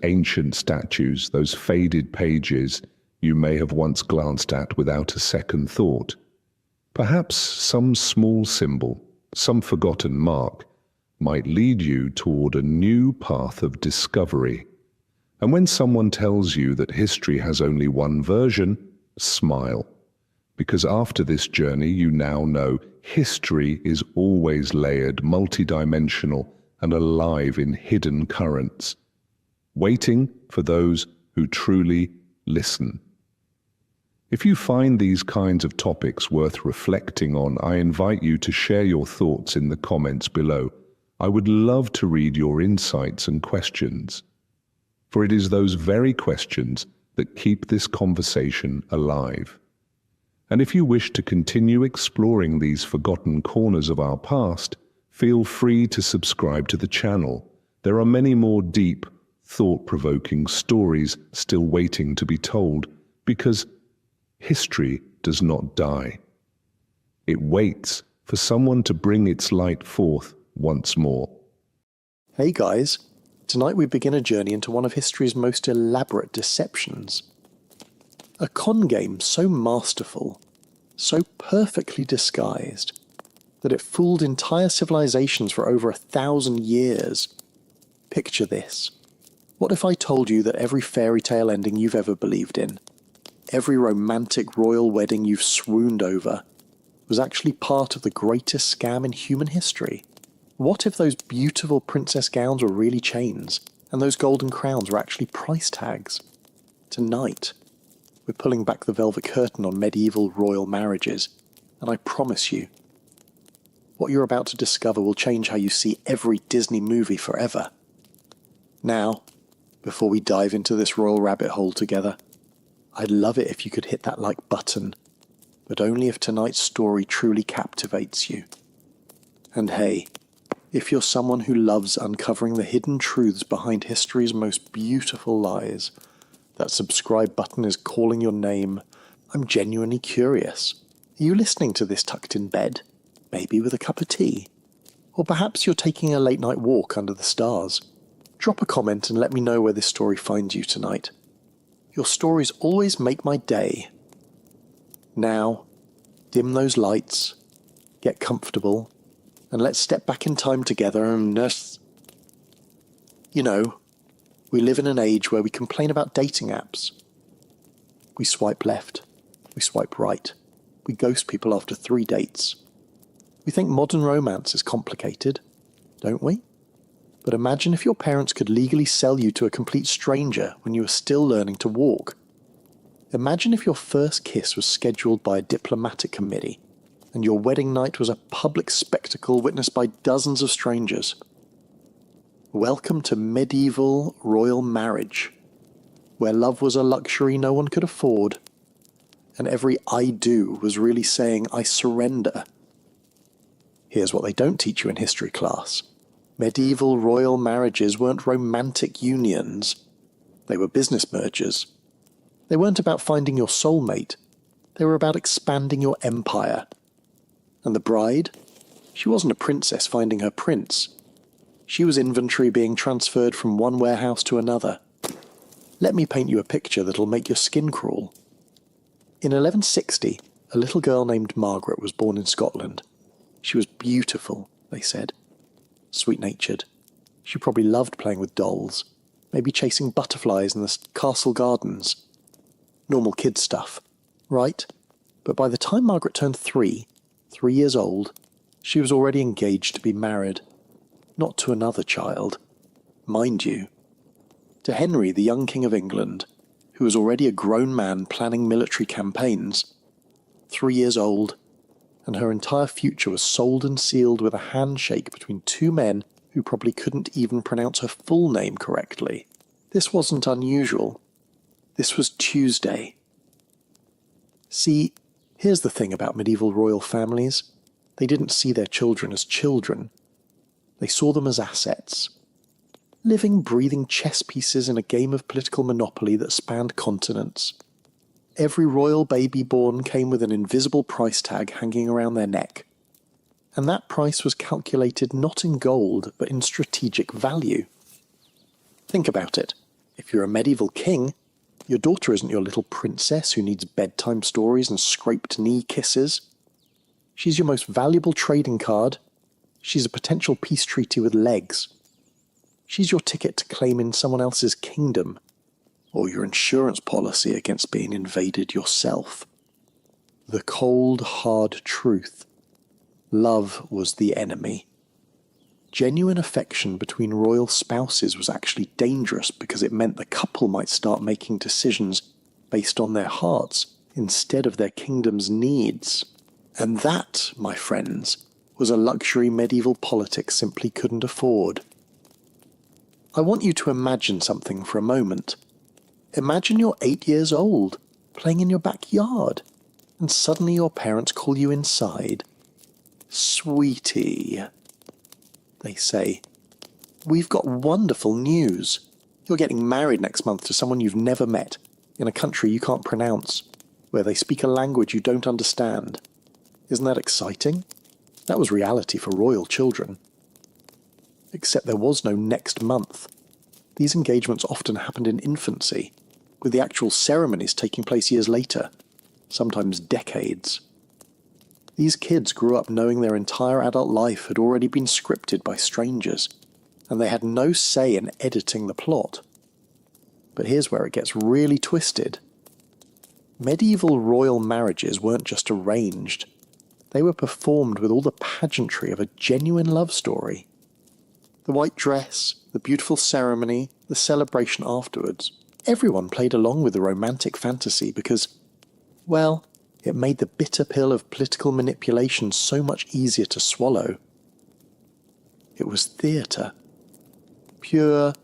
ancient statues, those faded pages you may have once glanced at without a second thought. Perhaps some small symbol, some forgotten mark, might lead you toward a new path of discovery. And when someone tells you that history has only one version, smile. Because after this journey, you now know history is always layered, multidimensional, and alive in hidden currents, waiting for those who truly listen. If you find these kinds of topics worth reflecting on, I invite you to share your thoughts in the comments below. I would love to read your insights and questions, for it is those very questions that keep this conversation alive. And if you wish to continue exploring these forgotten corners of our past, feel free to subscribe to the channel. There are many more deep, thought-provoking stories still waiting to be told, because history does not die. It waits for someone to bring its light forth once more. Hey guys, tonight we begin a journey into one of history's most elaborate deceptions. A con game so masterful, so perfectly disguised, that it fooled entire civilizations for over 1,000 years. Picture this. What if I told you that every fairy tale ending you've ever believed in, every romantic royal wedding you've swooned over, was actually part of the greatest scam in human history? What if those beautiful princess gowns were really chains, and those golden crowns were actually price tags? Tonight, we're pulling back the velvet curtain on medieval royal marriages, and I promise you, what you're about to discover will change how you see every Disney movie forever. Now, before we dive into this royal rabbit hole together, I'd love it if you could hit that like button, but only if tonight's story truly captivates you. And hey, if you're someone who loves uncovering the hidden truths behind history's most beautiful lies, that subscribe button is calling your name. I'm genuinely curious. Are you listening to this tucked in bed? Maybe with a cup of tea? Or perhaps you're taking a late night walk under the stars? Drop a comment and let me know where this story finds you tonight. Your stories always make my day. Now, dim those lights, get comfortable, and let's step back in time together and You know, we live in an age where we complain about dating apps. We swipe left, we swipe right, we ghost people after 3 dates. We think modern romance is complicated, don't we? But imagine if your parents could legally sell you to a complete stranger when you were still learning to walk. Imagine if your first kiss was scheduled by a diplomatic committee, and your wedding night was a public spectacle witnessed by dozens of strangers. Welcome to medieval royal marriage, where love was a luxury no one could afford, and every I do was really saying I surrender. Here's what they don't teach you in history class. Medieval royal marriages weren't romantic unions. They were business mergers. They weren't about finding your soulmate. They were about expanding your empire. And the bride? She wasn't a princess finding her prince. She was inventory being transferred from one warehouse to another. Let me paint you a picture that'll make your skin crawl. In 1160, a little girl named Margaret was born in Scotland. She was beautiful, they said. Sweet-natured. She probably loved playing with dolls, maybe chasing butterflies in the castle gardens. Normal kid stuff, right? But by the time Margaret turned 3 years old, she was already engaged to be married. Not to another child, mind you. To Henry, the young King of England, who was already a grown man planning military campaigns. 3 years old, and her entire future was sold and sealed with a handshake between 2 men who probably couldn't even pronounce her full name correctly. This wasn't unusual. This was Tuesday. See, here's the thing about medieval royal families. They didn't see their children as children. They saw them as assets. Living, breathing chess pieces in a game of political monopoly that spanned continents. Every royal baby born came with an invisible price tag hanging around their neck. And that price was calculated not in gold, but in strategic value. Think about it. If you're a medieval king, your daughter isn't your little princess who needs bedtime stories and scraped knee kisses. She's your most valuable trading card. She's a potential peace treaty with legs. She's your ticket to claim in someone else's kingdom, or your insurance policy against being invaded yourself. The cold, hard truth. Love was the enemy. Genuine affection between royal spouses was actually dangerous because it meant the couple might start making decisions based on their hearts instead of their kingdom's needs. And that, my friends, was a luxury medieval politics simply couldn't afford. I want you to imagine something for a moment. Imagine you're 8 years old, playing in your backyard, and suddenly your parents call you inside. "Sweetie," they say, "we've got wonderful news. You're getting married next month to someone you've never met, in a country you can't pronounce, where they speak a language you don't understand. Isn't that exciting?" That was reality for royal children. Except there was no next month. These engagements often happened in infancy, with the actual ceremonies taking place years later, sometimes decades. These kids grew up knowing their entire adult life had already been scripted by strangers, and they had no say in editing the plot. But here's where it gets really twisted. Medieval royal marriages weren't just arranged. They were performed with all the pageantry of a genuine love story. The white dress, the beautiful ceremony, the celebration afterwards. Everyone played along with the romantic fantasy because, well, it made the bitter pill of political manipulation so much easier to swallow. It was theatre. Pure,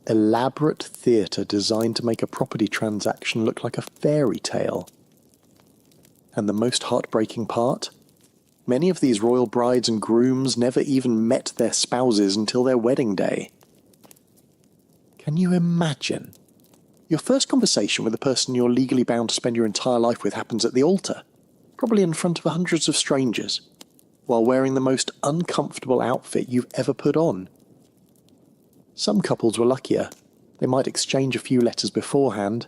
elaborate theatre designed to make a property transaction look like a fairy tale. And the most heartbreaking part? Many of these royal brides and grooms never even met their spouses until their wedding day. Can you imagine? Your first conversation with the person you're legally bound to spend your entire life with happens at the altar, probably in front of hundreds of strangers, while wearing the most uncomfortable outfit you've ever put on. Some couples were luckier. They might exchange a few letters beforehand,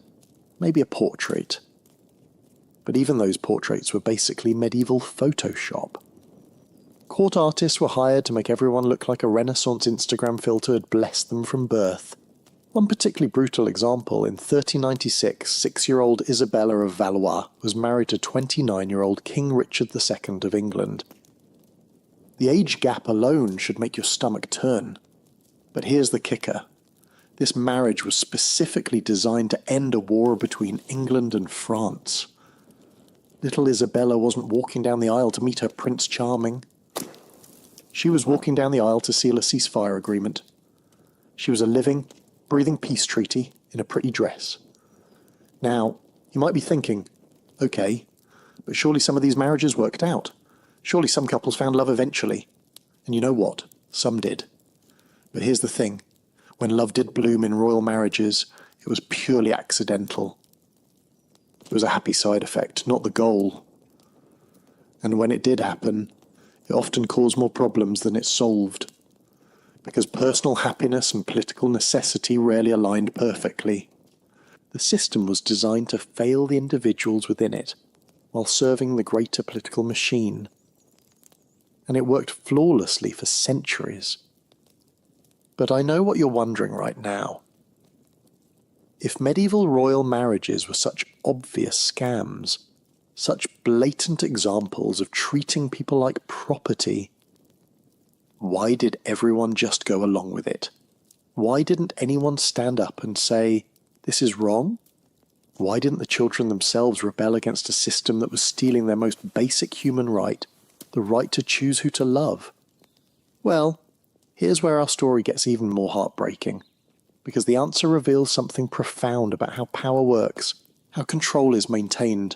maybe a portrait. But even those portraits were basically medieval Photoshop. Court artists were hired to make everyone look like a Renaissance Instagram filter had blessed them from birth. One particularly brutal example, in 1396, 6-year-old Isabella of Valois was married to 29-year-old King Richard II of England. The age gap alone should make your stomach turn. But here's the kicker. This marriage was specifically designed to end a war between England and France. Little Isabella wasn't walking down the aisle to meet her Prince Charming. She was walking down the aisle to seal a ceasefire agreement. She was a living, breathing peace treaty in a pretty dress. Now, you might be thinking, okay, but surely some of these marriages worked out. Surely some couples found love eventually. And you know what? Some did. But here's the thing. When love did bloom in royal marriages, it was purely accidental. It was a happy side effect, not the goal. And when it did happen, it often caused more problems than it solved. Because personal happiness and political necessity rarely aligned perfectly. The system was designed to fail the individuals within it, while serving the greater political machine. And it worked flawlessly for centuries. But I know what you're wondering right now. If medieval royal marriages were such obvious scams, such blatant examples of treating people like property, why did everyone just go along with it? Why didn't anyone stand up and say, this is wrong? Why didn't the children themselves rebel against a system that was stealing their most basic human right, the right to choose who to love? Well, here's where our story gets even more heartbreaking, because the answer reveals something profound about how power works, how control is maintained,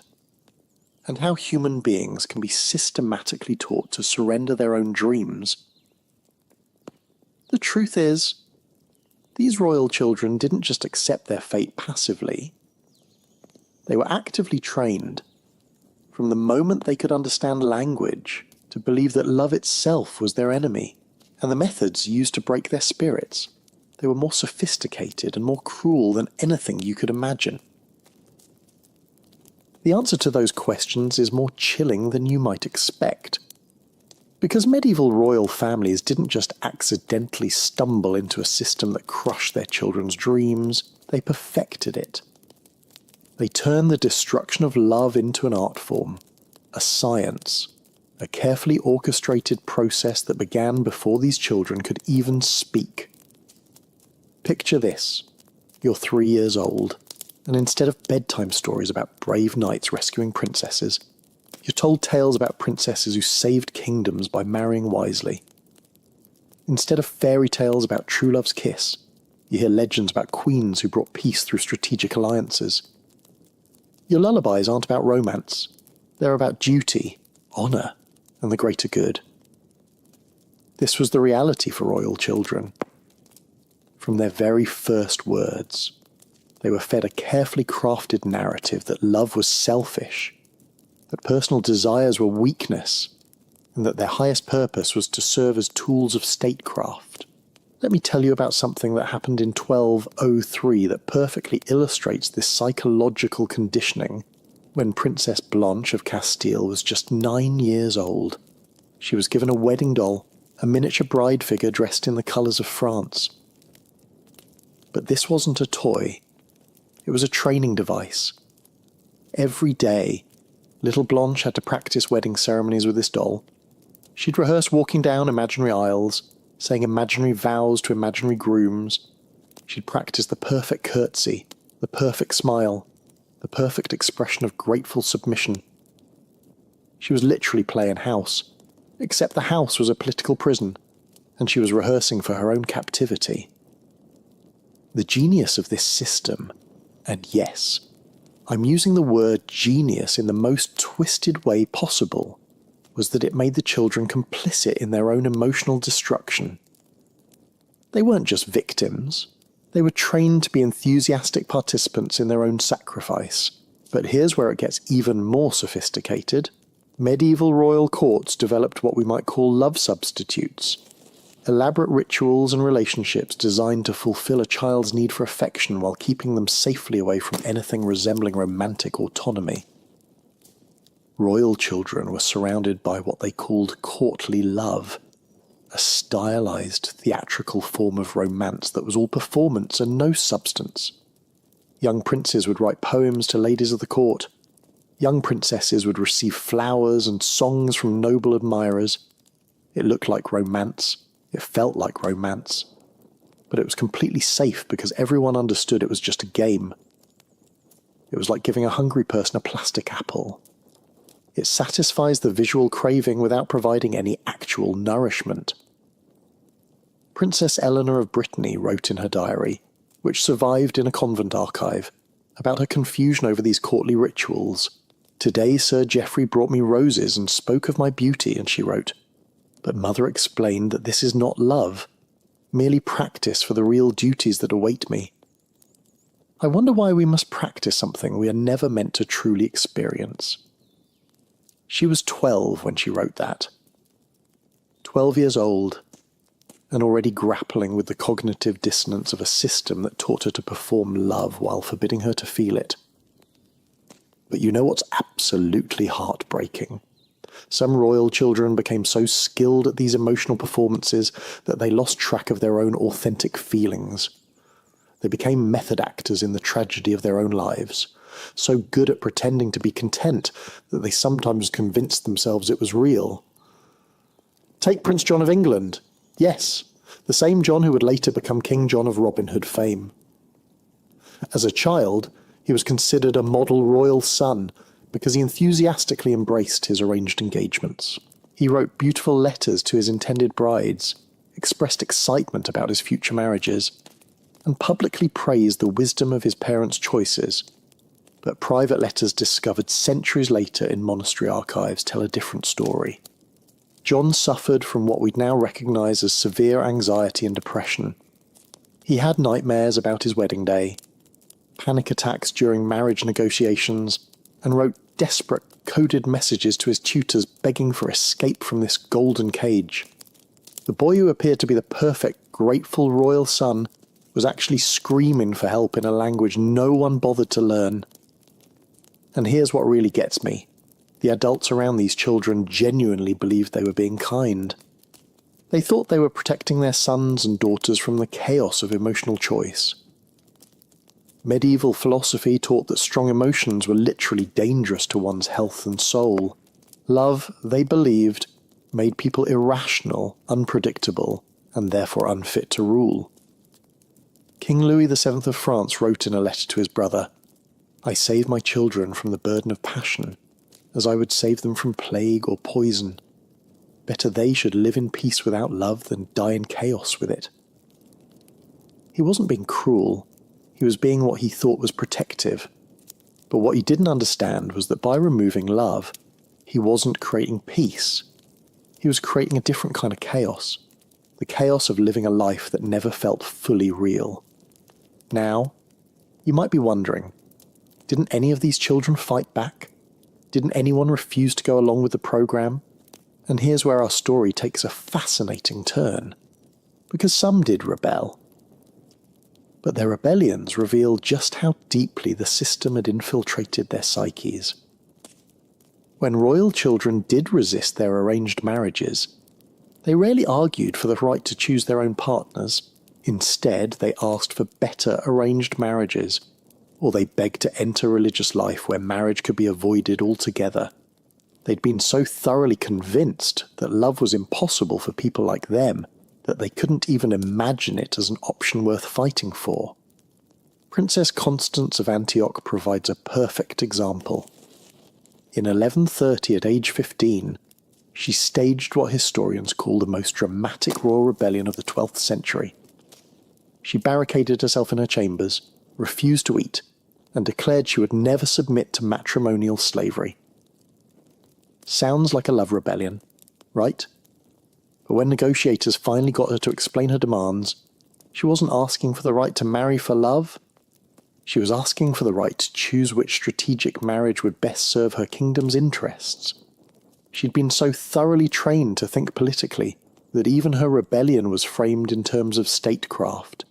and how human beings can be systematically taught to surrender their own dreams. The truth is, these royal children didn't just accept their fate passively. They were actively trained, from the moment they could understand language, to believe that love itself was their enemy, and the methods used to break their spirits. They were more sophisticated and more cruel than anything you could imagine. The answer to those questions is more chilling than you might expect. Because medieval royal families didn't just accidentally stumble into a system that crushed their children's dreams, they perfected it. They turned the destruction of love into an art form, a science, a carefully orchestrated process that began before these children could even speak. Picture this. You're 3 years old, and instead of bedtime stories about brave knights rescuing princesses, you're told tales about princesses who saved kingdoms by marrying wisely. Instead of fairy tales about true love's kiss, you hear legends about queens who brought peace through strategic alliances. Your lullabies aren't about romance. They're about duty, honour, and the greater good. This was the reality for royal children. From their very first words, they were fed a carefully crafted narrative that love was selfish, that personal desires were weakness, and that their highest purpose was to serve as tools of statecraft. Let me tell you about something that happened in 1203 that perfectly illustrates this psychological conditioning when Princess Blanche of Castile was just 9 years old. She was given a wedding doll, a miniature bride figure dressed in the colours of France. But this wasn't a toy. It was a training device. Every day, little Blanche had to practice wedding ceremonies with this doll. She'd rehearse walking down imaginary aisles, saying imaginary vows to imaginary grooms. She'd practice the perfect curtsy, the perfect smile, the perfect expression of grateful submission. She was literally playing house, except the house was a political prison, and she was rehearsing for her own captivity. The genius of this system, and yes, I'm using the word genius in the most twisted way possible, was that it made the children complicit in their own emotional destruction. They weren't just victims. They were trained to be enthusiastic participants in their own sacrifice. But here's where it gets even more sophisticated. Medieval royal courts developed what we might call love substitutes, elaborate rituals and relationships designed to fulfill a child's need for affection while keeping them safely away from anything resembling romantic autonomy. Royal children were surrounded by what they called courtly love, a stylized, theatrical form of romance that was all performance and no substance. Young princes would write poems to ladies of the court. Young princesses would receive flowers and songs from noble admirers. It looked like romance. It felt like romance. But it was completely safe because everyone understood it was just a game. It was like giving a hungry person a plastic apple. It satisfies the visual craving without providing any actual nourishment. Princess Eleanor of Brittany wrote in her diary, which survived in a convent archive, about her confusion over these courtly rituals. "Today Sir Geoffrey brought me roses and spoke of my beauty," and she wrote, "but Mother explained that this is not love, merely practice for the real duties that await me." I wonder why we must practice something we are never meant to truly experience. She was 12 when she wrote that. 12 years old, and already grappling with the cognitive dissonance of a system that taught her to perform love while forbidding her to feel it. But you know what's absolutely heartbreaking? Some royal children became so skilled at these emotional performances that they lost track of their own authentic feelings. They became method actors in the tragedy of their own lives, so good at pretending to be content that they sometimes convinced themselves it was real. Take Prince John of England. Yes, the same John who would later become King John of Robin Hood fame. As a child, he was considered a model royal son because he enthusiastically embraced his arranged engagements. He wrote beautiful letters to his intended brides, expressed excitement about his future marriages, and publicly praised the wisdom of his parents' choices. But private letters discovered centuries later in monastery archives tell a different story. John suffered from what we'd now recognise as severe anxiety and depression. He had nightmares about his wedding day, panic attacks during marriage negotiations, and wrote desperate, coded messages to his tutors begging for escape from this golden cage. The boy who appeared to be the perfect, grateful royal son was actually screaming for help in a language no one bothered to learn. And here's what really gets me. The adults around these children genuinely believed they were being kind. They thought they were protecting their sons and daughters from the chaos of emotional choice. Medieval philosophy taught that strong emotions were literally dangerous to one's health and soul. Love, they believed, made people irrational, unpredictable, and therefore unfit to rule. King Louis VII of France wrote in a letter to his brother, "I save my children from the burden of passion, as I would save them from plague or poison. Better they should live in peace without love than die in chaos with it." He wasn't being cruel. He was being what he thought was protective. But what he didn't understand was that by removing love, he wasn't creating peace. He was creating a different kind of chaos. The chaos of living a life that never felt fully real. Now, you might be wondering, didn't any of these children fight back? Didn't anyone refuse to go along with the program? And here's where our story takes a fascinating turn. Because some did rebel. But their rebellions revealed just how deeply the system had infiltrated their psyches. When royal children did resist their arranged marriages, they rarely argued for the right to choose their own partners. Instead, they asked for better arranged marriages, or they begged to enter religious life where marriage could be avoided altogether. They'd been so thoroughly convinced that love was impossible for people like them that they couldn't even imagine it as an option worth fighting for. Princess Constance of Antioch provides a perfect example. In 1130, at age 15, she staged what historians call the most dramatic royal rebellion of the 12th century. She barricaded herself in her chambers, refused to eat, and declared she would never submit to matrimonial slavery. Sounds like a love rebellion, right? But when negotiators finally got her to explain her demands, she wasn't asking for the right to marry for love. She was asking for the right to choose which strategic marriage would best serve her kingdom's interests. She'd been so thoroughly trained to think politically that even her rebellion was framed in terms of statecraft.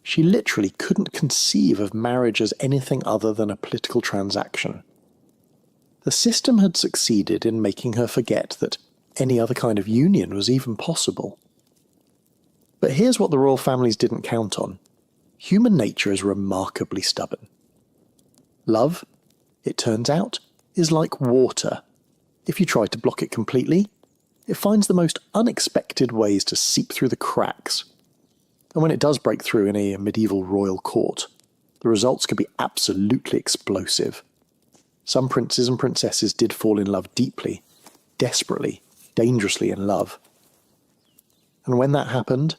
She literally couldn't conceive of marriage as anything other than a political transaction. The system had succeeded in making her forget that any other kind of union was even possible. But here's what the royal families didn't count on. Human nature is remarkably stubborn. Love, it turns out, is like water. If you try to block it completely, it finds the most unexpected ways to seep through the cracks. And when it does break through in a medieval royal court, the results could be absolutely explosive. Some princes and princesses did fall in love deeply, desperately, dangerously in love. And when that happened,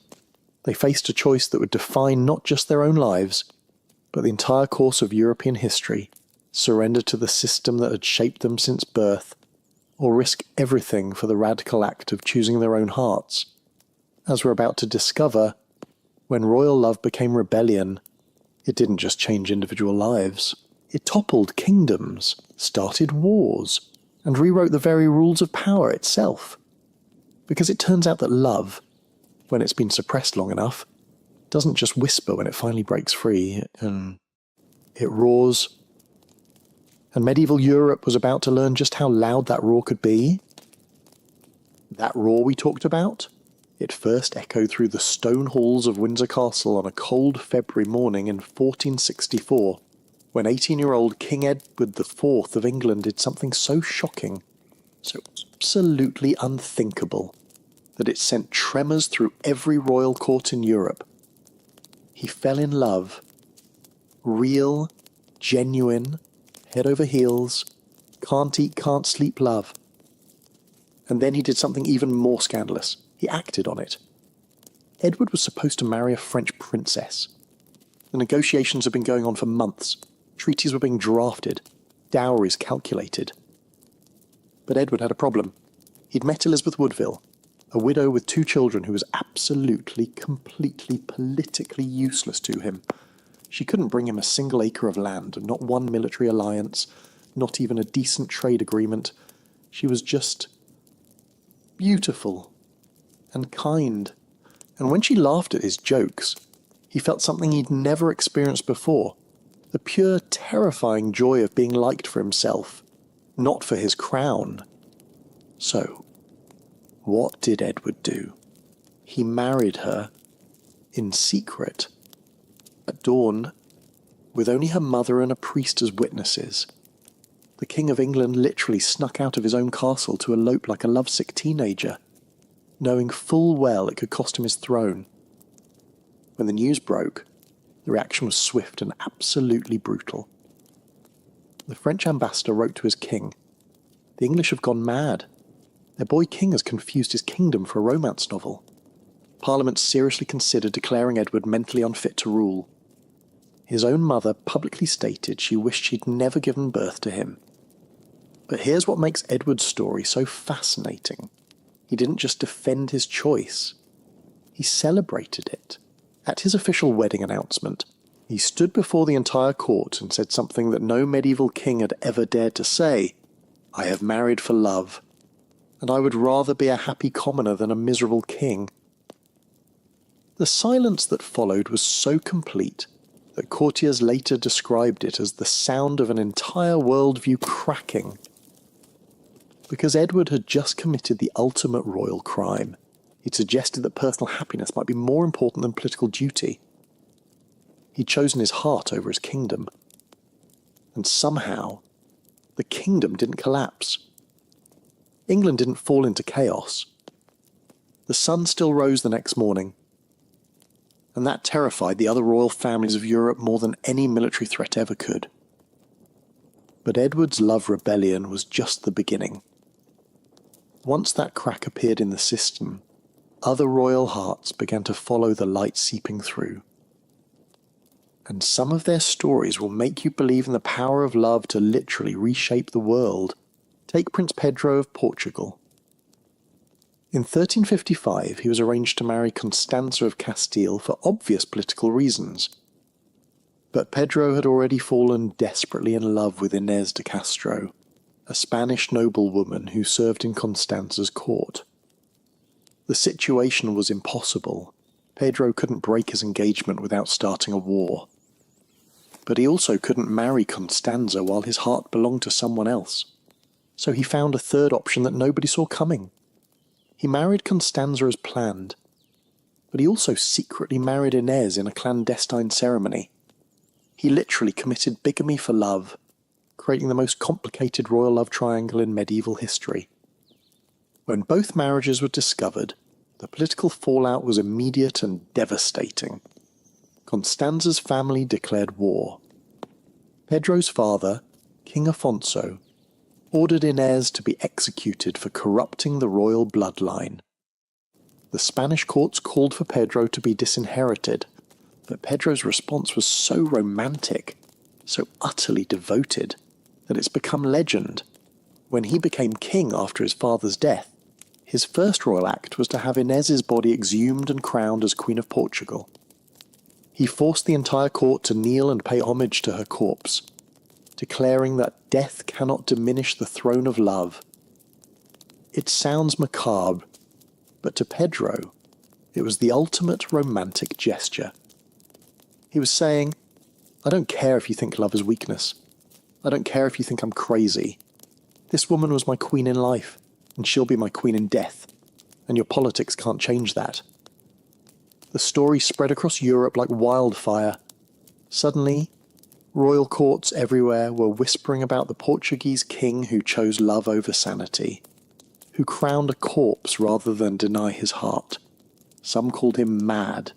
they faced a choice that would define not just their own lives, but the entire course of European history: surrender to the system that had shaped them since birth, or risk everything for the radical act of choosing their own hearts. As we're about to discover, when royal love became rebellion, it didn't just change individual lives. It toppled kingdoms, started wars, and rewrote the very rules of power itself. Because it turns out that love, when it's been suppressed long enough, doesn't just whisper when it finally breaks free, and it roars. And medieval Europe was about to learn just how loud that roar could be. That roar we talked about, it first echoed through the stone halls of Windsor Castle on a cold February morning in 1464, when 18-year-old King Edward IV of England did something so shocking, so absolutely unthinkable, that it sent tremors through every royal court in Europe. He fell in love. Real, genuine, head over heels, can't eat, can't sleep love. And then he did something even more scandalous. He acted on it. Edward was supposed to marry a French princess. The negotiations had been going on for months. Treaties were being drafted. Dowries calculated. But Edward had a problem. He'd met Elizabeth Woodville, a widow with 2 children who was absolutely, completely, politically useless to him. She couldn't bring him a single acre of land, not one military alliance, not even a decent trade agreement. She was just beautiful and kind. And when she laughed at his jokes, He felt something he'd never experienced before, the pure, terrifying joy of being liked for himself, not for his crown. So, what did Edward do? He married her in secret. At dawn, with only her mother and a priest as witnesses, the King of England literally snuck out of his own castle to elope like a lovesick teenager, knowing full well it could cost him his throne. When the news broke, the reaction was swift and absolutely brutal. The French ambassador wrote to his king, "The English have gone mad. Their boy king has confused his kingdom for a romance novel. Parliament seriously considered declaring Edward mentally unfit to rule." His own mother publicly stated she wished she'd never given birth to him. But here's what makes Edward's story so fascinating. He didn't just defend his choice, he celebrated it. At his official wedding announcement, he stood before the entire court and said something that no medieval king had ever dared to say: "I have married for love, and I would rather be a happy commoner than a miserable king." The silence that followed was so complete that courtiers later described it as the sound of an entire worldview cracking. Because Edward had just committed the ultimate royal crime, he'd suggested that personal happiness might be more important than political duty. He'd chosen his heart over his kingdom. And somehow, the kingdom didn't collapse. England didn't fall into chaos. The sun still rose the next morning, and that terrified the other royal families of Europe more than any military threat ever could. But Edward's love rebellion was just the beginning. Once that crack appeared in the system, other royal hearts began to follow the light seeping through. And some of their stories will make you believe in the power of love to literally reshape the world. Take Prince Pedro of Portugal. In 1355, he was arranged to marry Constanza of Castile for obvious political reasons. But Pedro had already fallen desperately in love with Inés de Castro, a Spanish noblewoman who served in Constanza's court. The situation was impossible. Pedro couldn't break his engagement without starting a war. But he also couldn't marry Constanza while his heart belonged to someone else. So he found a third option that nobody saw coming. He married Constanza as planned, but he also secretly married Inés in a clandestine ceremony. He literally committed bigamy for love, creating the most complicated royal love triangle in medieval history. When both marriages were discovered, the political fallout was immediate and devastating. Constanza's family declared war. Pedro's father, King Afonso, ordered Inés to be executed for corrupting the royal bloodline. The Spanish courts called for Pedro to be disinherited, but Pedro's response was so romantic, so utterly devoted, that it's become legend. When he became king after his father's death, his first royal act was to have Inés's body exhumed and crowned as Queen of Portugal. He forced the entire court to kneel and pay homage to her corpse, declaring that death cannot diminish the throne of love. It sounds macabre, but to Pedro, it was the ultimate romantic gesture. He was saying, "I don't care if you think love is weakness. I don't care if you think I'm crazy. This woman was my queen in life, and she'll be my queen in death, and your politics can't change that." The story spread across Europe like wildfire. Suddenly, royal courts everywhere were whispering about the Portuguese king who chose love over sanity, who crowned a corpse rather than deny his heart. Some called him mad,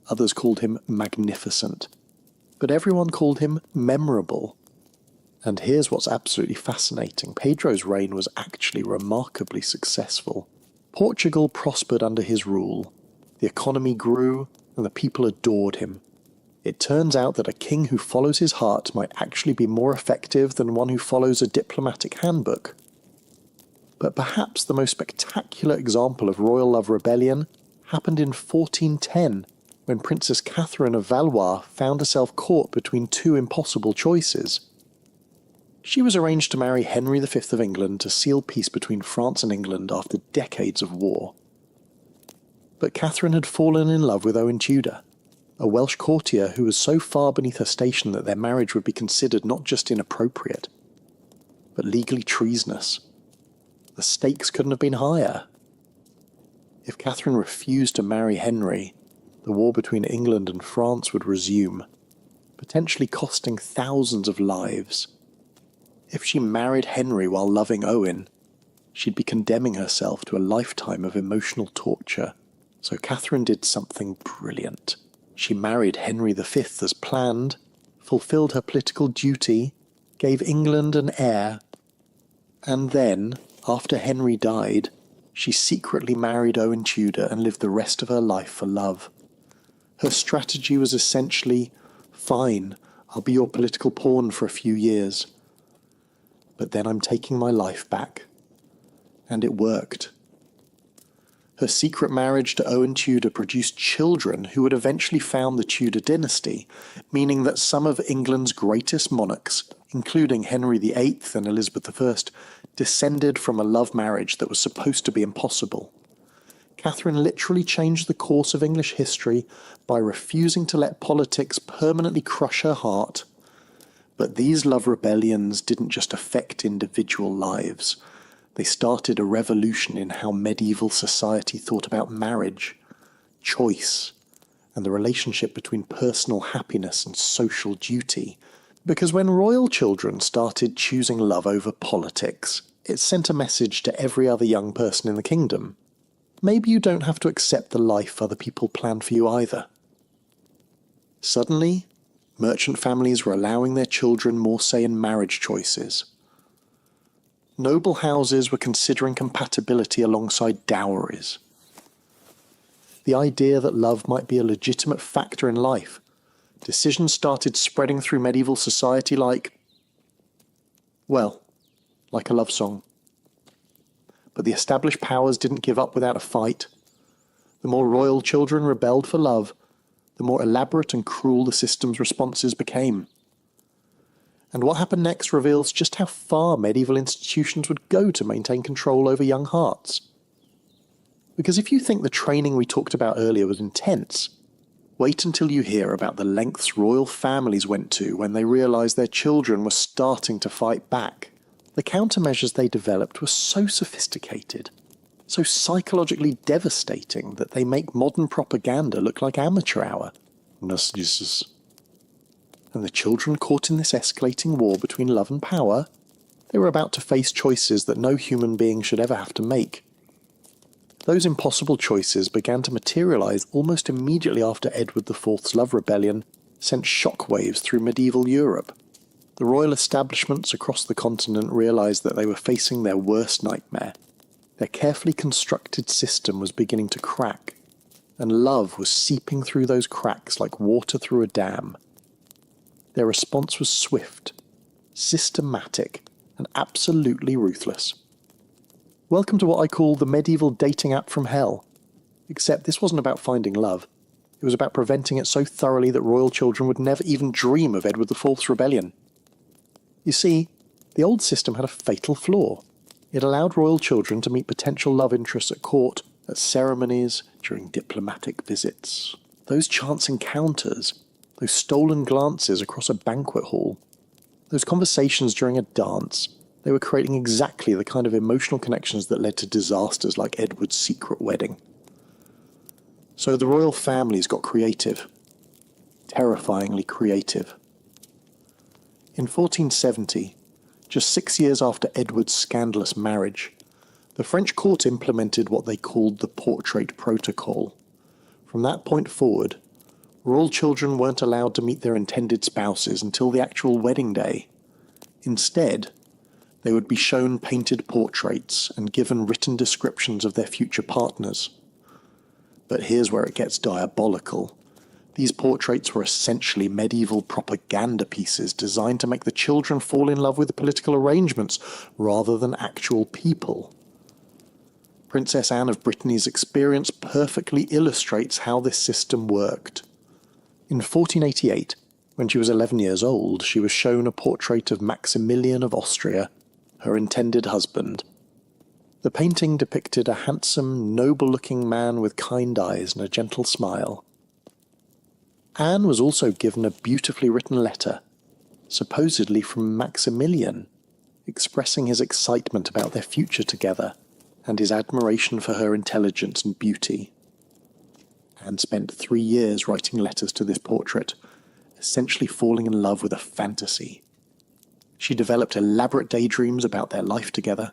others called him magnificent, but everyone called him memorable. And here's what's absolutely fascinating. Pedro's reign was actually remarkably successful. Portugal prospered under his rule. The economy grew, and the people adored him. It turns out that a king who follows his heart might actually be more effective than one who follows a diplomatic handbook. But perhaps the most spectacular example of royal love rebellion happened in 1410, when Princess Catherine of Valois found herself caught between two impossible choices. She was arranged to marry Henry V of England to seal peace between France and England after decades of war. But Catherine had fallen in love with Owen Tudor, a Welsh courtier who was so far beneath her station that their marriage would be considered not just inappropriate, but legally treasonous. The stakes couldn't have been higher. If Catherine refused to marry Henry, the war between England and France would resume, potentially costing thousands of lives. If she married Henry while loving Owen, she'd be condemning herself to a lifetime of emotional torture. So Catherine did something brilliant. She married Henry V as planned, fulfilled her political duty, gave England an heir, and then, after Henry died, she secretly married Owen Tudor and lived the rest of her life for love. Her strategy was essentially, fine, I'll be your political pawn for a few years, but then I'm taking my life back. And it worked. Her secret marriage to Owen Tudor produced children who would eventually found the Tudor dynasty, meaning that some of England's greatest monarchs, including Henry VIII and Elizabeth I, descended from a love marriage that was supposed to be impossible. Catherine literally changed the course of English history by refusing to let politics permanently crush her heart. But these love rebellions didn't just affect individual lives. They started a revolution in how medieval society thought about marriage, choice, and the relationship between personal happiness and social duty. Because when royal children started choosing love over politics, it sent a message to every other young person in the kingdom. Maybe you don't have to accept the life other people plan for you either. Suddenly, merchant families were allowing their children more say in marriage choices. Noble houses were considering compatibility alongside dowries. The idea that love might be a legitimate factor in life, decisions started spreading through medieval society like a love song. But the established powers didn't give up without a fight. The more royal children rebelled for love, the more elaborate and cruel the system's responses became. And what happened next reveals just how far medieval institutions would go to maintain control over young hearts. Because if you think the training we talked about earlier was intense, wait until you hear about the lengths royal families went to when they realised their children were starting to fight back. The countermeasures they developed were so sophisticated, so psychologically devastating that they make modern propaganda look like amateur hour. And the children caught in this escalating war between love and power, they were about to face choices that no human being should ever have to make. Those impossible choices began to materialise almost immediately after Edward IV's love rebellion sent shockwaves through medieval Europe. The royal establishments across the continent realised that they were facing their worst nightmare. Their carefully constructed system was beginning to crack, and love was seeping through those cracks like water through a dam. Their response was swift, systematic, and absolutely ruthless. Welcome to what I call the medieval dating app from hell. Except this wasn't about finding love. It was about preventing it so thoroughly that royal children would never even dream of Edward IV's rebellion. You see, the old system had a fatal flaw. It allowed royal children to meet potential love interests at court, at ceremonies, during diplomatic visits. Those chance encounters, those stolen glances across a banquet hall, those conversations during a dance, they were creating exactly the kind of emotional connections that led to disasters like Edward's secret wedding. So the royal families got creative. Terrifyingly creative. In 1470, just 6 years after Edward's scandalous marriage, the French court implemented what they called the Portrait Protocol. From that point forward, royal children weren't allowed to meet their intended spouses until the actual wedding day. Instead, they would be shown painted portraits and given written descriptions of their future partners. But here's where it gets diabolical. These portraits were essentially medieval propaganda pieces designed to make the children fall in love with the political arrangements rather than actual people. Princess Anne of Brittany's experience perfectly illustrates how this system worked. In 1488, when she was 11 years old, she was shown a portrait of Maximilian of Austria, her intended husband. The painting depicted a handsome, noble-looking man with kind eyes and a gentle smile. Anne was also given a beautifully written letter, supposedly from Maximilian, expressing his excitement about their future together and his admiration for her intelligence and beauty. Anne spent 3 years writing letters to this portrait, essentially falling in love with a fantasy. She developed elaborate daydreams about their life together,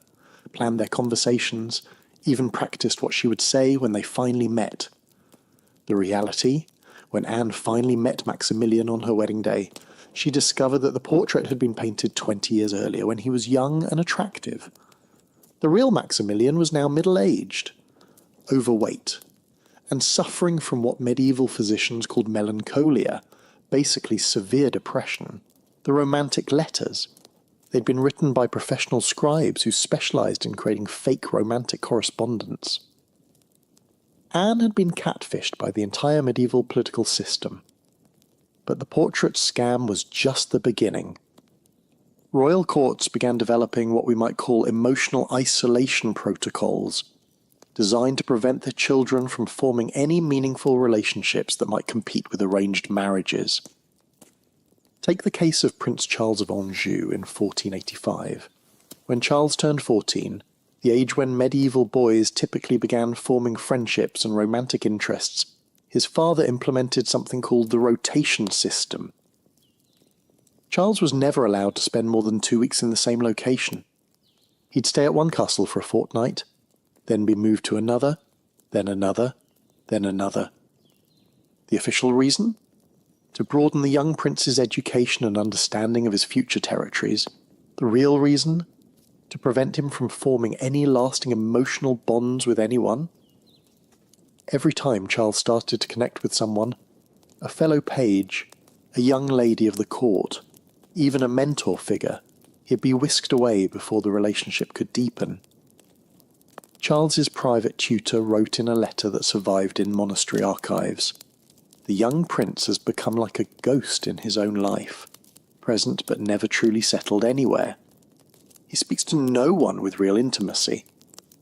planned their conversations, even practiced what she would say when they finally met. The reality, when Anne finally met Maximilian on her wedding day, she discovered that the portrait had been painted 20 years earlier when he was young and attractive. The real Maximilian was now middle-aged, overweight, and suffering from what medieval physicians called melancholia, basically severe depression. The romantic letters. They'd been written by professional scribes who specialized in creating fake romantic correspondence. Anne had been catfished by the entire medieval political system. But the portrait scam was just the beginning. Royal courts began developing what we might call emotional isolation protocols, designed to prevent their children from forming any meaningful relationships that might compete with arranged marriages. Take the case of Prince Charles of Anjou in 1485. When Charles turned 14, the age when medieval boys typically began forming friendships and romantic interests, his father implemented something called the rotation system. Charles was never allowed to spend more than 2 weeks in the same location. He'd stay at one castle for a fortnight, then be moved to another, then another, then another. The official reason? To broaden the young prince's education and understanding of his future territories. The real reason? To prevent him from forming any lasting emotional bonds with anyone. Every time Charles started to connect with someone, a fellow page, a young lady of the court, even a mentor figure, he'd be whisked away before the relationship could deepen. Charles's private tutor wrote in a letter that survived in monastery archives, "The young prince has become like a ghost in his own life, present but never truly settled anywhere. He speaks to no one with real intimacy,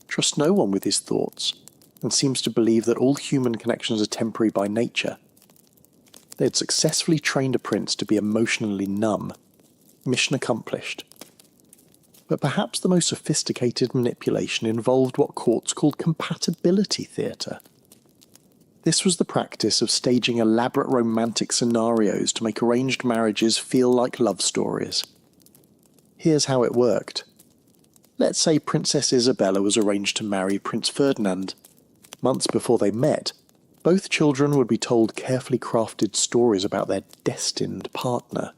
trusts no one with his thoughts, and seems to believe that all human connections are temporary by nature." They had successfully trained a prince to be emotionally numb. Mission accomplished. But perhaps the most sophisticated manipulation involved what courts called compatibility theatre. This was the practice of staging elaborate romantic scenarios to make arranged marriages feel like love stories. Here's how it worked. Let's say Princess Isabella was arranged to marry Prince Ferdinand. Months before they met, both children would be told carefully crafted stories about their destined partner.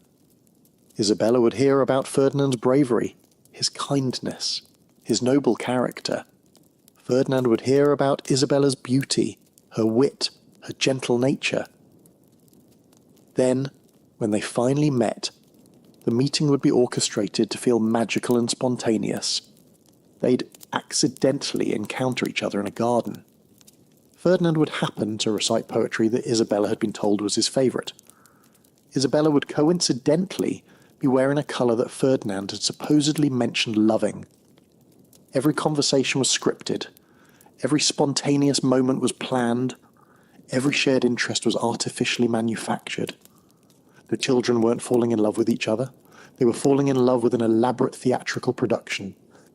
Isabella would hear about Ferdinand's bravery, his kindness, his noble character. Ferdinand would hear about Isabella's beauty, her wit, her gentle nature. Then, when they finally met, the meeting would be orchestrated to feel magical and spontaneous. They'd accidentally encounter each other in a garden. Ferdinand would happen to recite poetry that Isabella had been told was his favourite. Isabella would coincidentally be wearing a colour that Ferdinand had supposedly mentioned loving. Every conversation was scripted. Every spontaneous moment was planned. Every shared interest was artificially manufactured. The children weren't falling in love with each other. They were falling in love with an elaborate theatrical production.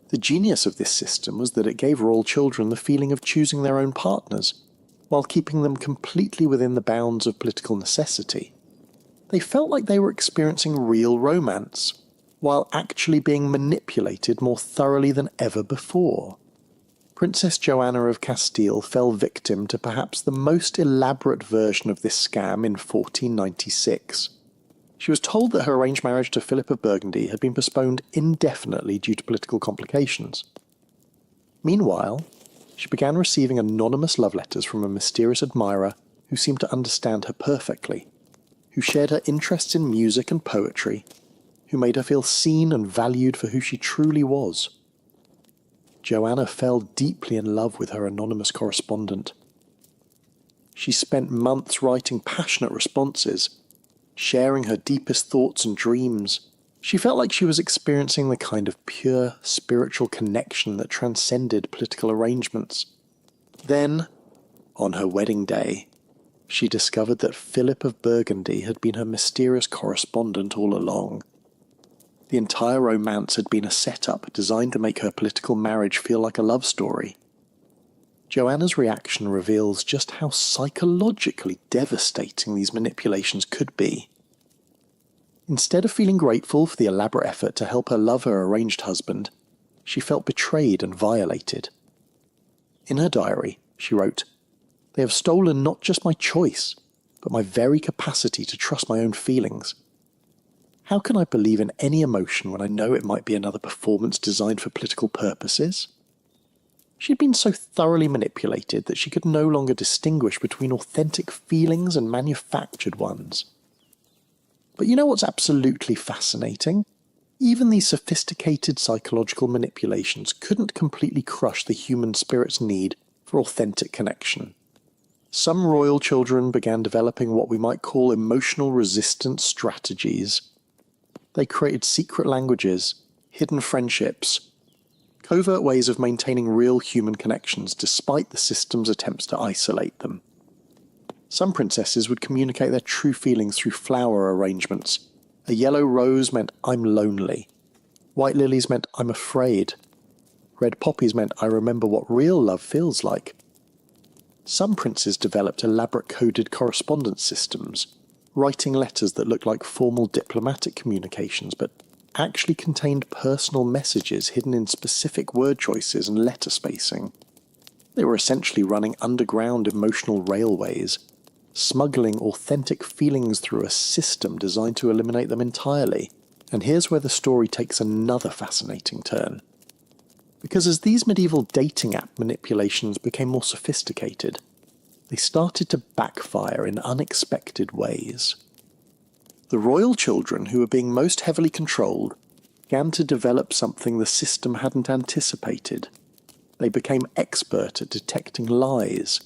The genius of this system was that it gave royal children the feeling of choosing their own partners, while keeping them completely within the bounds of political necessity. They felt like they were experiencing real romance, while actually being manipulated more thoroughly than ever before. Princess Joanna of Castile fell victim to perhaps the most elaborate version of this scam in 1496. She was told that her arranged marriage to Philip of Burgundy had been postponed indefinitely due to political complications. Meanwhile, she began receiving anonymous love letters from a mysterious admirer who seemed to understand her perfectly, who shared her interests in music and poetry, who made her feel seen and valued for who she truly was. Joanna fell deeply in love with her anonymous correspondent. She spent months writing passionate responses, sharing her deepest thoughts and dreams. She felt like she was experiencing the kind of pure spiritual connection that transcended political arrangements. Then, on her wedding day, she discovered that Philip of Burgundy had been her mysterious correspondent all along. The entire romance had been a setup designed to make her political marriage feel like a love story. Joanna's reaction reveals just how psychologically devastating these manipulations could be. Instead of feeling grateful for the elaborate effort to help her love her arranged husband, she felt betrayed and violated. In her diary, she wrote, "They have stolen not just my choice, but my very capacity to trust my own feelings. How can I believe in any emotion when I know it might be another performance designed for political purposes?" She had been so thoroughly manipulated that she could no longer distinguish between authentic feelings and manufactured ones. But you know what's absolutely fascinating? Even these sophisticated psychological manipulations couldn't completely crush the human spirit's need for authentic connection. Some royal children began developing what we might call emotional resistance strategies. They created secret languages, hidden friendships, covert ways of maintaining real human connections despite the system's attempts to isolate them. Some princesses would communicate their true feelings through flower arrangements. A yellow rose meant "I'm lonely." White lilies meant "I'm afraid." Red poppies meant "I remember what real love feels like." Some princes developed elaborate coded correspondence systems, writing letters that looked like formal diplomatic communications but actually contained personal messages hidden in specific word choices and letter spacing. They were essentially running underground emotional railways, smuggling authentic feelings through a system designed to eliminate them entirely. And here's where the story takes another fascinating turn. Because as these medieval dating app manipulations became more sophisticated, they started to backfire in unexpected ways. The royal children who were being most heavily controlled began to develop something the system hadn't anticipated. They became expert at detecting lies,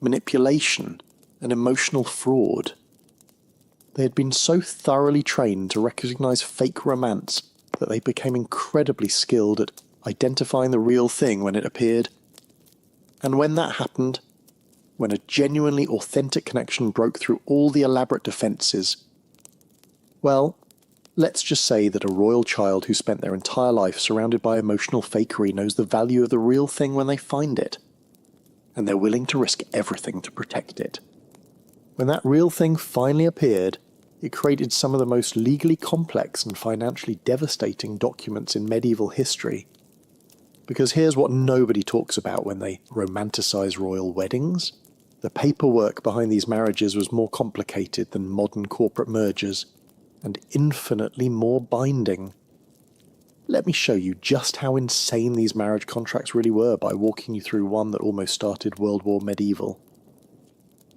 manipulation, and emotional fraud. They had been so thoroughly trained to recognize fake romance that they became incredibly skilled at identifying the real thing when it appeared. And when that happened, when a genuinely authentic connection broke through all the elaborate defenses, well, let's just say that a royal child who spent their entire life surrounded by emotional fakery knows the value of the real thing when they find it, and they're willing to risk everything to protect it. When that real thing finally appeared, it created some of the most legally complex and financially devastating documents in medieval history. Because here's what nobody talks about when they romanticize royal weddings. The paperwork behind these marriages was more complicated than modern corporate mergers, and infinitely more binding. Let me show you just how insane these marriage contracts really were by walking you through one that almost started World War Medieval.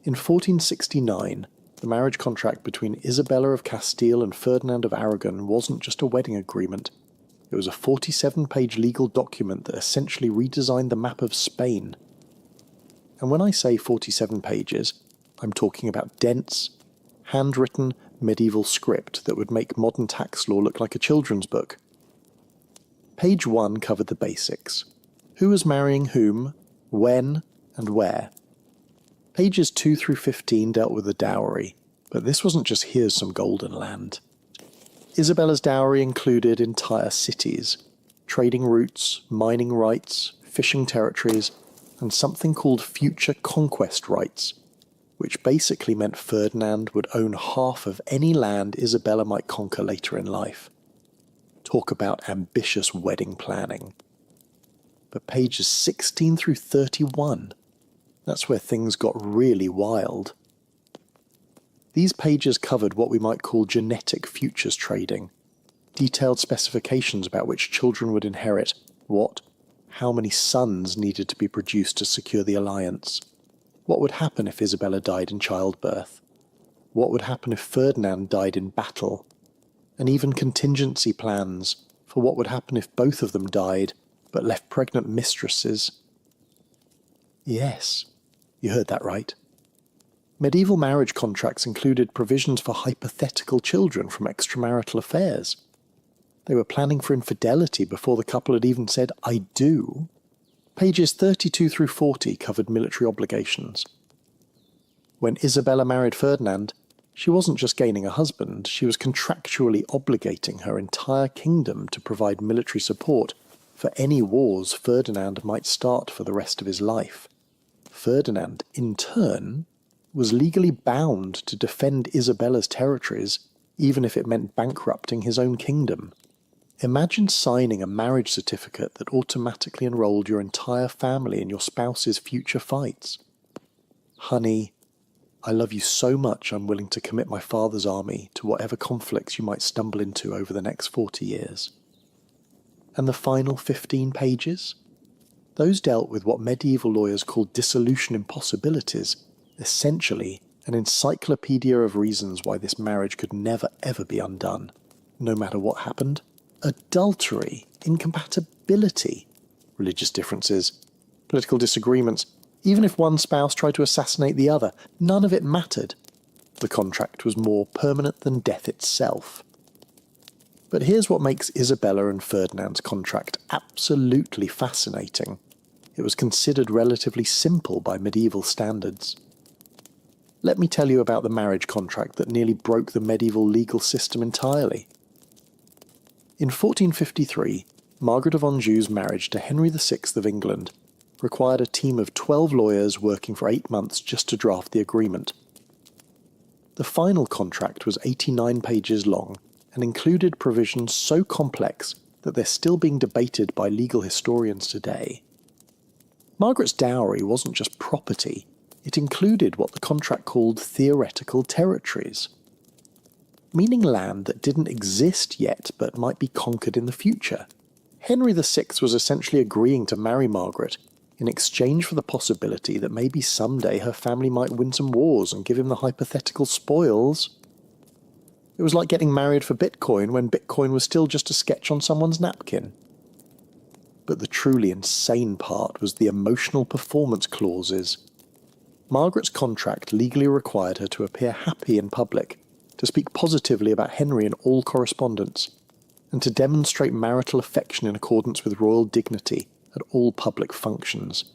In 1469, the marriage contract between Isabella of Castile and Ferdinand of Aragon wasn't just a wedding agreement. It was a 47-page legal document that essentially redesigned the map of Spain. And when I say 47 pages, I'm talking about dense, handwritten medieval script that would make modern tax law look like a children's book. Page 1 covered the basics. Who was marrying whom, when, and where. Pages 2 through 15 dealt with the dowry, but this wasn't just here's some golden land. Isabella's dowry included entire cities, trading routes, mining rights, fishing territories, and something called future conquest rights, which basically meant Ferdinand would own half of any land Isabella might conquer later in life. Talk about ambitious wedding planning. But pages 16 through 31, that's where things got really wild. These pages covered what we might call genetic futures trading, detailed specifications about which children would inherit what, how many sons needed to be produced to secure the alliance. What would happen if Isabella died in childbirth? What would happen if Ferdinand died in battle? And even contingency plans for what would happen if both of them died, but left pregnant mistresses. Yes, you heard that right. Medieval marriage contracts included provisions for hypothetical children from extramarital affairs. They were planning for infidelity before the couple had even said, "I do." Pages 32 through 40 covered military obligations. When Isabella married Ferdinand, she wasn't just gaining a husband, she was contractually obligating her entire kingdom to provide military support for any wars Ferdinand might start for the rest of his life. Ferdinand, in turn, was legally bound to defend Isabella's territories, even if it meant bankrupting his own kingdom. Imagine signing a marriage certificate that automatically enrolled your entire family in your spouse's future fights. Honey, I love you so much I'm willing to commit my father's army to whatever conflicts you might stumble into over the next 40 years. And the final 15 pages? Those dealt with what medieval lawyers called dissolution impossibilities, essentially an encyclopedia of reasons why this marriage could never ever be undone, no matter what happened. Adultery, incompatibility, religious differences, political disagreements. Even if one spouse tried to assassinate the other, none of it mattered. The contract was more permanent than death itself. But here's what makes Isabella and Ferdinand's contract absolutely fascinating. It was considered relatively simple by medieval standards. Let me tell you about the marriage contract that nearly broke the medieval legal system entirely. In 1453, Margaret of Anjou's marriage to Henry VI of England required a team of 12 lawyers working for 8 months just to draft the agreement. The final contract was 89 pages long and included provisions so complex that they're still being debated by legal historians today. Margaret's dowry wasn't just property, it included what the contract called theoretical territories, meaning land that didn't exist yet but might be conquered in the future. Henry VI was essentially agreeing to marry Margaret in exchange for the possibility that maybe someday her family might win some wars and give him the hypothetical spoils. It was like getting married for Bitcoin when Bitcoin was still just a sketch on someone's napkin. But the truly insane part was the emotional performance clauses. Margaret's contract legally required her to appear happy in public, to speak positively about Henry in all correspondence, and to demonstrate marital affection in accordance with royal dignity at all public functions.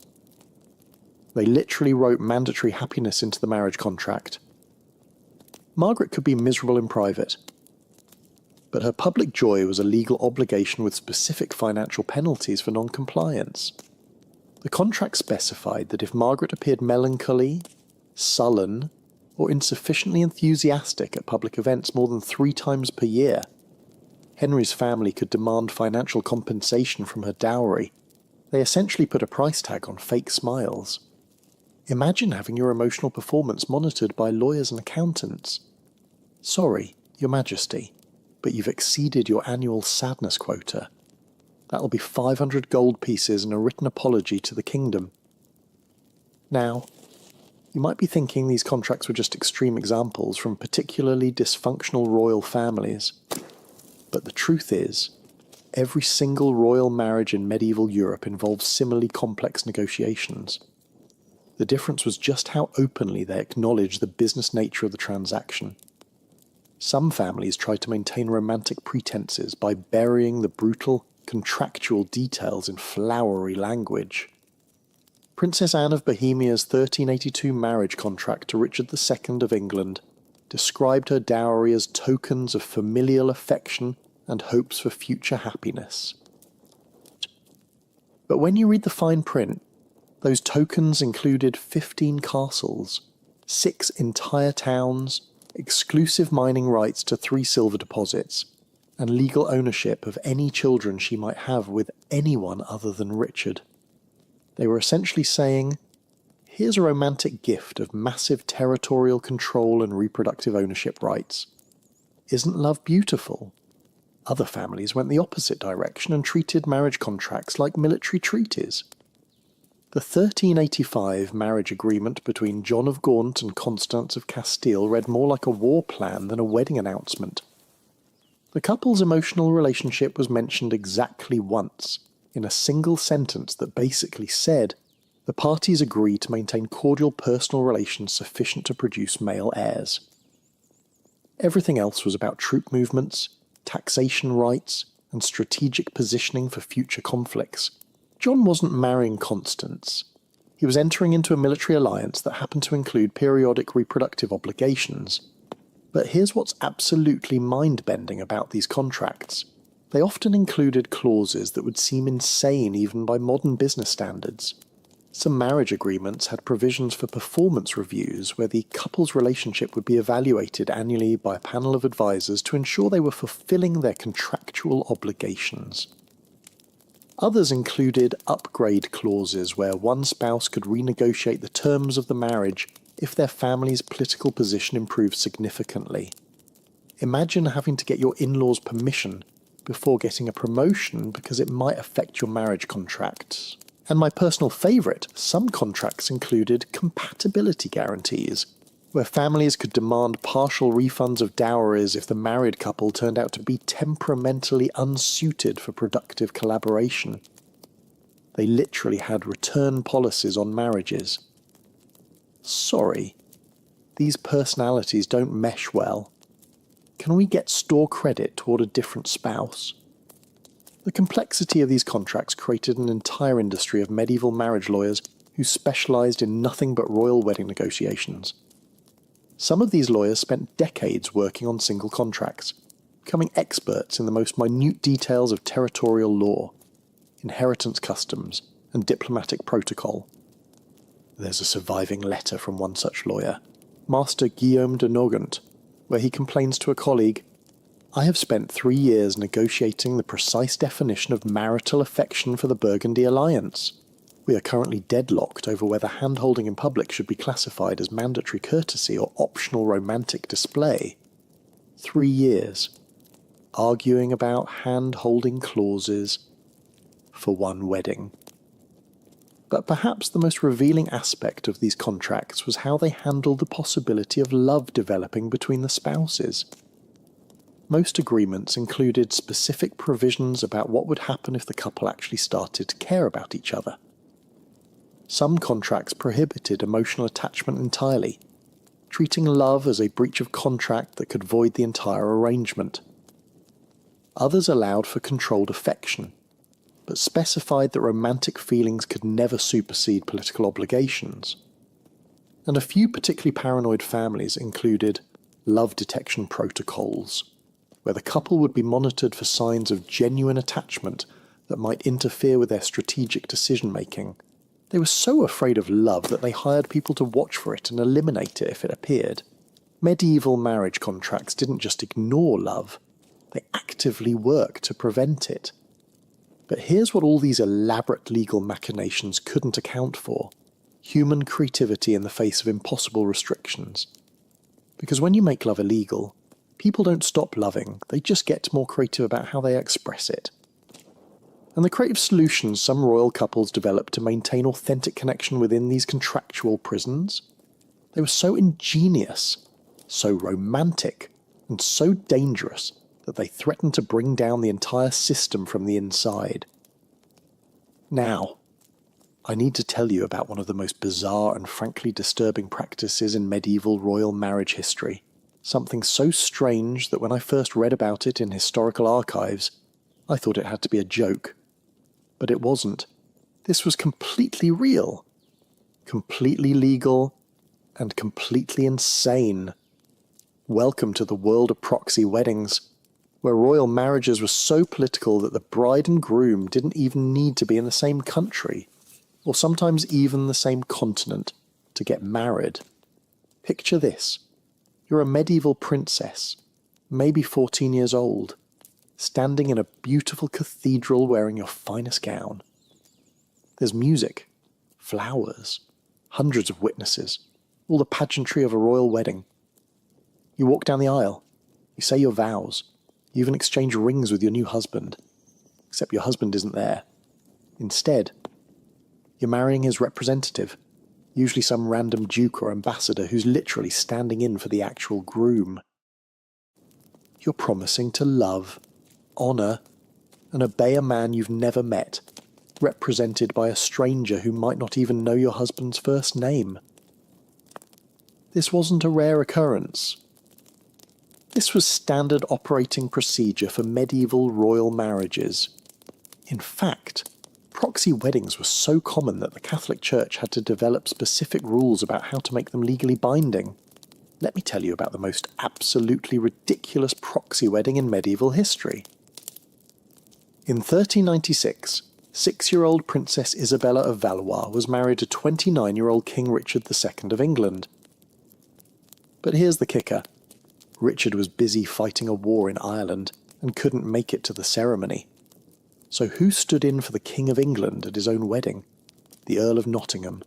They literally wrote mandatory happiness into the marriage contract. Margaret could be miserable in private, but her public joy was a legal obligation with specific financial penalties for non-compliance. The contract specified that if Margaret appeared melancholy, sullen, or insufficiently enthusiastic at public events more than 3 times per year, Henry's family could demand financial compensation from her dowry. They essentially put a price tag on fake smiles. Imagine having your emotional performance monitored by lawyers and accountants. Sorry, Your Majesty, but you've exceeded your annual sadness quota. That'll be 500 gold pieces and a written apology to the kingdom. Now, you might be thinking these contracts were just extreme examples from particularly dysfunctional royal families. But the truth is, every single royal marriage in medieval Europe involved similarly complex negotiations. The difference was just how openly they acknowledged the business nature of the transaction. Some families tried to maintain romantic pretenses by burying the brutal, contractual details in flowery language. Princess Anne of Bohemia's 1382 marriage contract to Richard II of England described her dowry as tokens of familial affection and hopes for future happiness. But when you read the fine print, those tokens included 15 castles, 6 entire towns, exclusive mining rights to 3 silver deposits, and legal ownership of any children she might have with anyone other than Richard. They were essentially saying, here's a romantic gift of massive territorial control and reproductive ownership rights. Isn't love beautiful? Other families went the opposite direction and treated marriage contracts like military treaties. The 1385 marriage agreement between John of Gaunt and Constance of Castile read more like a war plan than a wedding announcement. The couple's emotional relationship was mentioned exactly once, in a single sentence that basically said, the parties agree to maintain cordial personal relations sufficient to produce male heirs. Everything else was about troop movements, taxation rights, and strategic positioning for future conflicts. John wasn't marrying Constance. He was entering into a military alliance that happened to include periodic reproductive obligations. But here's what's absolutely mind-bending about these contracts. They often included clauses that would seem insane even by modern business standards. Some marriage agreements had provisions for performance reviews where the couple's relationship would be evaluated annually by a panel of advisors to ensure they were fulfilling their contractual obligations. Others included upgrade clauses where one spouse could renegotiate the terms of the marriage if their family's political position improved significantly. Imagine having to get your in-laws' permission before getting a promotion because it might affect your marriage contracts. And my personal favourite, some contracts included compatibility guarantees, where families could demand partial refunds of dowries if the married couple turned out to be temperamentally unsuited for productive collaboration. They literally had return policies on marriages. Sorry, these personalities don't mesh well. Can we get store credit toward a different spouse? The complexity of these contracts created an entire industry of medieval marriage lawyers who specialised in nothing but royal wedding negotiations. Some of these lawyers spent decades working on single contracts, becoming experts in the most minute details of territorial law, inheritance customs, and diplomatic protocol. There's a surviving letter from one such lawyer, Master Guillaume de Nogent, where he complains to a colleague, "I have spent 3 years negotiating the precise definition of marital affection for the Burgundy alliance. We are currently deadlocked over whether hand-holding in public should be classified as mandatory courtesy or optional romantic display." 3 years, arguing about hand-holding clauses for one wedding. But perhaps the most revealing aspect of these contracts was how they handled the possibility of love developing between the spouses. Most agreements included specific provisions about what would happen if the couple actually started to care about each other. Some contracts prohibited emotional attachment entirely, treating love as a breach of contract that could void the entire arrangement. Others allowed for controlled affection, but specified that romantic feelings could never supersede political obligations. And a few particularly paranoid families included love detection protocols, where the couple would be monitored for signs of genuine attachment that might interfere with their strategic decision-making. They were so afraid of love that they hired people to watch for it and eliminate it if it appeared. Medieval marriage contracts didn't just ignore love, they actively worked to prevent it. But here's what all these elaborate legal machinations couldn't account for: human creativity in the face of impossible restrictions. Because when you make love illegal, people don't stop loving, they just get more creative about how they express it. And the creative solutions some royal couples developed to maintain authentic connection within these contractual prisons, they were so ingenious, so romantic, and so dangerous that they threatened to bring down the entire system from the inside. Now, I need to tell you about one of the most bizarre and frankly disturbing practices in medieval royal marriage history. Something so strange that when I first read about it in historical archives, I thought it had to be a joke. But it wasn't. This was completely real, completely legal, and completely insane. Welcome to the world of proxy weddings, where royal marriages were so political that the bride and groom didn't even need to be in the same country, or sometimes even the same continent, to get married. Picture this. You're a medieval princess, maybe 14 years old, standing in a beautiful cathedral wearing your finest gown. There's music, flowers, hundreds of witnesses, all the pageantry of a royal wedding. You walk down the aisle, you say your vows, you even exchange rings with your new husband, except your husband isn't there. Instead, you're marrying his representative, usually some random duke or ambassador who's literally standing in for the actual groom. You're promising to love, honour, and obey a man you've never met, represented by a stranger who might not even know your husband's first name. This wasn't a rare occurrence. This was standard operating procedure for medieval royal marriages. In fact, Proxy weddings were so common that the Catholic Church had to develop specific rules about how to make them legally binding. Let me tell you about the most absolutely ridiculous proxy wedding in medieval history. In 1396, 6-year-old Princess Isabella of Valois was married to 29-year-old King Richard II of England. But here's the kicker. Richard was busy fighting a war in Ireland and couldn't make it to the ceremony. So who stood in for the King of England at his own wedding? The Earl of Nottingham,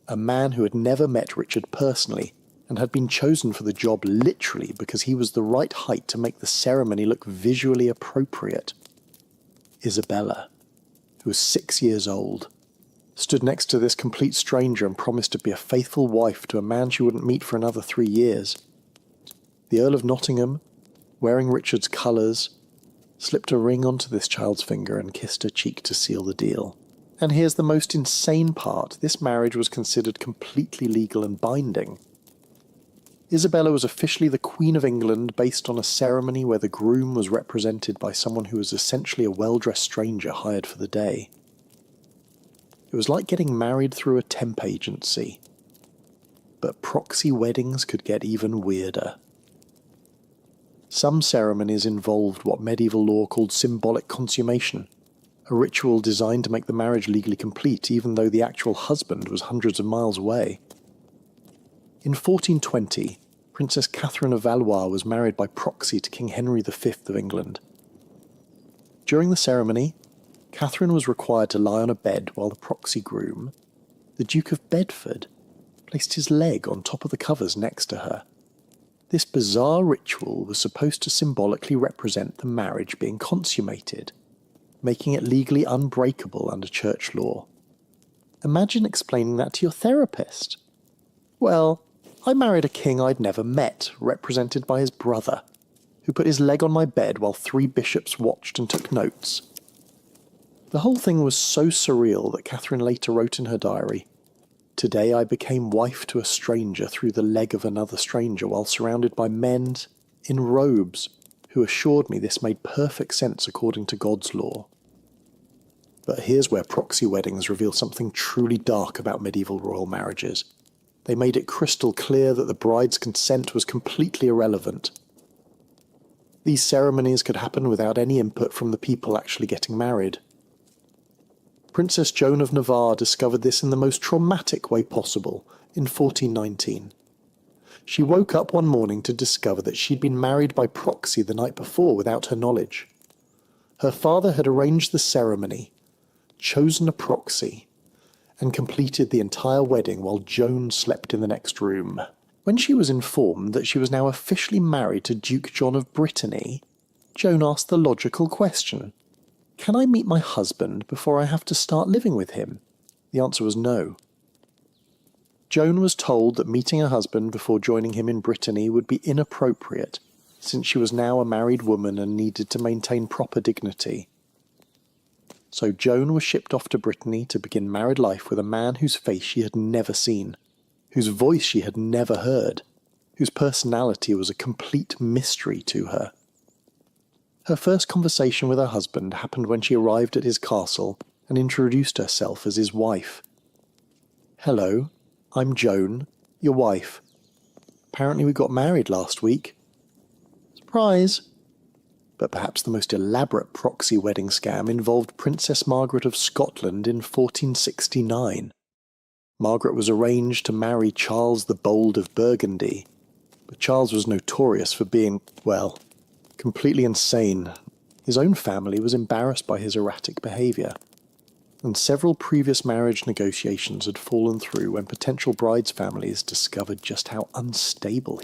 a man who had never met Richard personally and had been chosen for the job literally because he was the right height to make the ceremony look visually appropriate. Isabella, who was 6 years old, stood next to this complete stranger and promised to be a faithful wife to a man she wouldn't meet for another 3 years. The Earl of Nottingham, wearing Richard's colours, slipped a ring onto this child's finger and kissed her cheek to seal the deal. And here's the most insane part. This marriage was considered completely legal and binding. Isabella was officially the Queen of England based on a ceremony where the groom was represented by someone who was essentially a well-dressed stranger hired for the day. It was like getting married through a temp agency. But proxy weddings could get even weirder. Some ceremonies involved what medieval law called symbolic consummation, a ritual designed to make the marriage legally complete even though the actual husband was hundreds of miles away. In 1420, Princess Catherine of Valois was married by proxy to King Henry V of England. During the ceremony, Catherine was required to lie on a bed while the proxy groom, the Duke of Bedford, placed his leg on top of the covers next to her. This bizarre ritual was supposed to symbolically represent the marriage being consummated, making it legally unbreakable under church law. Imagine explaining that to your therapist. Well, I married a king I'd never met, represented by his brother, who put his leg on my bed while 3 bishops watched and took notes. The whole thing was so surreal that Catherine later wrote in her diary, "Today I became wife to a stranger through the leg of another stranger while surrounded by men in robes who assured me this made perfect sense according to God's law." But here's where proxy weddings reveal something truly dark about medieval royal marriages. They made it crystal clear that the bride's consent was completely irrelevant. These ceremonies could happen without any input from the people actually getting married. Princess Joan of Navarre discovered this in the most traumatic way possible in 1419. She woke up one morning to discover that she'd been married by proxy the night before without her knowledge. Her father had arranged the ceremony, chosen a proxy, and completed the entire wedding while Joan slept in the next room. When she was informed that she was now officially married to Duke John of Brittany, Joan asked the logical question, "Can I meet my husband before I have to start living with him?" The answer was no. Joan was told that meeting her husband before joining him in Brittany would be inappropriate, since she was now a married woman and needed to maintain proper dignity. So Joan was shipped off to Brittany to begin married life with a man whose face she had never seen, whose voice she had never heard, whose personality was a complete mystery to her. Her first conversation with her husband happened when she arrived at his castle and introduced herself as his wife. "Hello, I'm Joan, your wife. Apparently we got married last week." Surprise! But perhaps the most elaborate proxy wedding scam involved Princess Margaret of Scotland in 1469. Margaret was arranged to marry Charles the Bold of Burgundy, but Charles was notorious for being, well, completely insane. His own family was embarrassed by his erratic behaviour, and several previous marriage negotiations had fallen through when potential brides' families discovered just how unstable